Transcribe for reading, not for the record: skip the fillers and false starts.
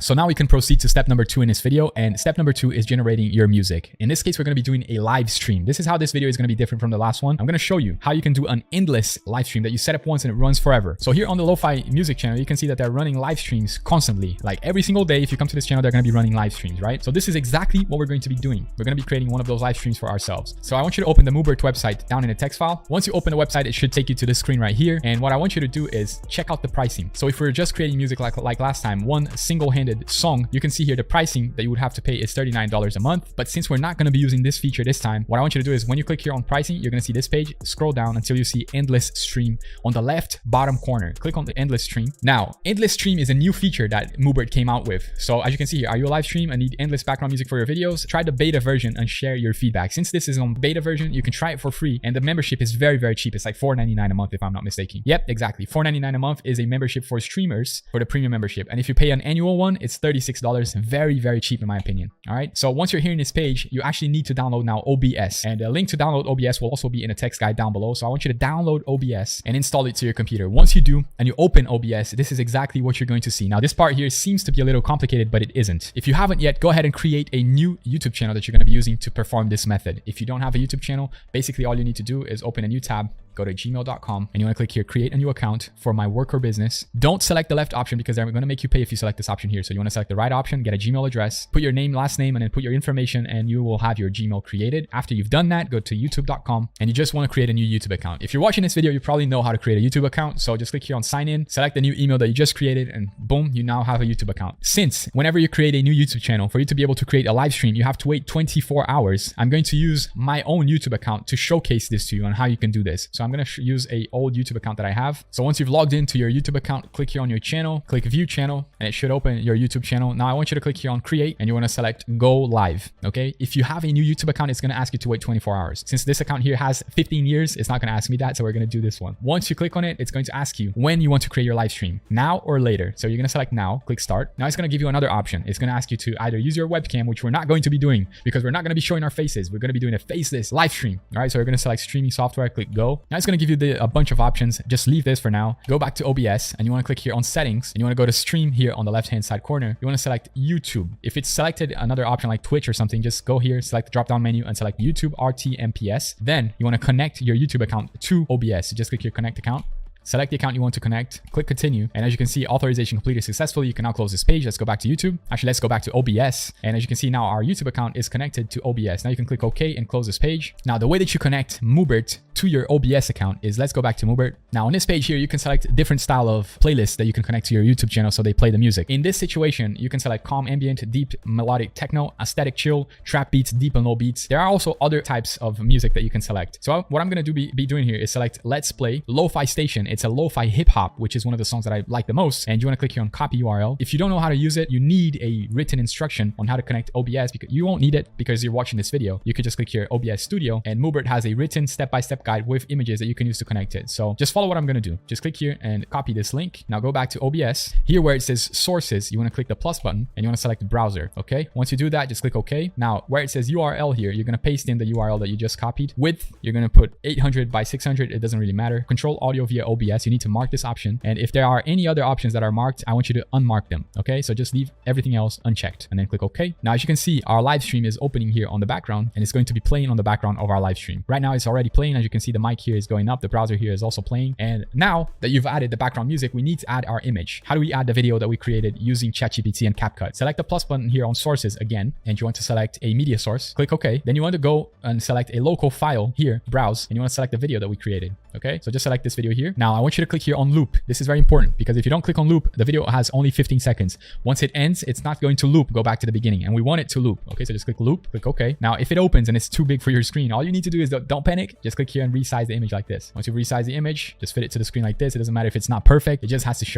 So now we can proceed to step number 2 in this video, and step number 2 is generating your music. In this case, we're going to be doing a live stream. This is how this video is going to be different from the last one. I'm going to show you how you can do an endless live stream that you set up once and it runs forever. So here on the Lo-Fi music channel, you can see that they're running live streams constantly. Like every single day, if you come to this channel, they're going to be running live streams, right? So this is exactly what we're going to be doing. We're going to be creating one of those live streams for ourselves. So I want you to open the Mubirt website down in a text file. Once you open the website, it should take you to this screen right here. And what I want you to do is check out the pricing. So if we're just creating music like last time, one single-handed song, you can see here the pricing that you would have to pay is $39 a month. But since we're not going to be using this feature this time, what I want you to do is when you click here on pricing, you're going to see this page, scroll down until you see endless stream on the left bottom corner. Click on the endless stream. Now, endless stream is a new feature that Mubirt came out with. So as you can see here, are you a live stream and need endless background music for your videos? Try the beta version and share your feedback. Since this is on beta version, you can try it for free. And the membership is very, very cheap. It's like $4.99 a month if I'm not mistaken. Yep, exactly. $4.99 a month is a membership for streamers for the premium membership. And if you pay an annual one, it's $36. Very, very cheap in my opinion. All right. So once you're here in this page, you actually need to download now OBS, and the link to download OBS will also be in a text guide down below. So I want you to download OBS and install it to your computer. Once you do and you open OBS, this is exactly what you're going to see. Now this part here seems to be a little complicated, but it isn't. If you haven't yet, go ahead and create a new YouTube channel that you're going to be using to perform this method. If you don't have a YouTube channel, basically all you need to do is open a new tab, go to gmail.com, and you want to click here, create a new account for my work or business. Don't select the left option because they're going to make you pay if you select this option here. So you want to select the right option, get a Gmail address, put your name, last name, and then put your information, and you will have your Gmail created. After you've done that, go to youtube.com, and you just want to create a new YouTube account. If you're watching this video, you probably know how to create a YouTube account. So just click here on sign in, select the new email that you just created, and boom, you now have a YouTube account. Since whenever you create a new YouTube channel, for you to be able to create a live stream, you have to wait 24 hours. I'm going to use my own YouTube account to showcase this to you on how you can do this. So I'm going to use a old YouTube account that I have. So once you've logged into your YouTube account, click here on your channel, click view channel, and it should open your YouTube channel. Now I want you to click here on create, and you want to select go live. Okay. If you have a new YouTube account, it's going to ask you to wait 24 hours. Since this account here has 15 years, it's not going to ask me that. So we're going to do this one. Once you click on it, it's going to ask you when you want to create your live stream, now or later. So you're going to select now, click start. Now it's going to give you another option. It's going to ask you to either use your webcam, which we're not going to be doing because we're not going to be showing our faces. We're going to be doing a faceless live stream. All right. So we're going to select streaming software, click go. Now it's going to give you a bunch of options. Just leave this for now. Go back to OBS, and you want to click here on settings, and you want to go to stream here on the left hand side corner. You want to select YouTube. If it's selected another option like Twitch or something, just go here, select the drop down menu and select YouTube RTMPS. Then you want to connect your YouTube account to OBS. So just click here, connect account. Select the account you want to connect, click continue. And as you can see, authorization completed successfully. You can now close this page. Let's go back to YouTube. Actually, let's go back to OBS. And as you can see now, our YouTube account is connected to OBS. Now you can click OK and close this page. Now, the way that you connect Mubirt to your OBS account is, let's go back to Mubirt. Now on this page here, you can select different style of playlists that you can connect to your YouTube channel so they play the music. In this situation, you can select calm ambient, deep melodic techno, aesthetic chill, trap beats, deep and low beats. There are also other types of music that you can select. So what I'm going to be doing here is select let's play lo-fi station. It's a lo-fi hip hop, which is one of the songs that I like the most. And you want to click here on copy URL. If you don't know how to use it, you need a written instruction on how to connect OBS, because you won't need it because you're watching this video. You could just click here OBS Studio, and Mubirt has a written step-by-step guide with images that you can use to connect it. So just follow what I'm going to do. Just click here and copy this link. Now go back to OBS. Here where it says sources, you want to click the plus button and you want to select browser. Okay. Once you do that, just click OK. Now where it says URL here, you're going to paste in the URL that you just copied. Width, you're going to put 800 by 600. It doesn't really matter. Control audio via OBS. You need to mark this option. And if there are any other options that are marked, I want you to unmark them. Okay. So just leave everything else unchecked and then click OK. Now, as you can see, our live stream is opening here on the background, and it's going to be playing on the background of our live stream. Right now, it's already playing. As you can see, the mic here is going up. The browser here is also playing. And now that you've added the background music, we need to add our image. How do we add the video that we created using ChatGPT and CapCut? Select the plus button here on sources again, and you want to select a media source. Click OK. Then you want to go and select a local file here, browse, and you want to select the video that we created. Okay, so just select this video here. Now I want you to click here on loop. This is very important because if you don't click on loop, the video has only 15 seconds. Once it ends, it's not going to loop, go back to the beginning, and we want it to loop. Okay, so just click loop, click OK. Now if it opens and it's too big for your screen, all you need to do is don't panic. Just click here and resize the image like this. Once you resize the image, just fit it to the screen like this. It doesn't matter if it's not perfect, it just has to show.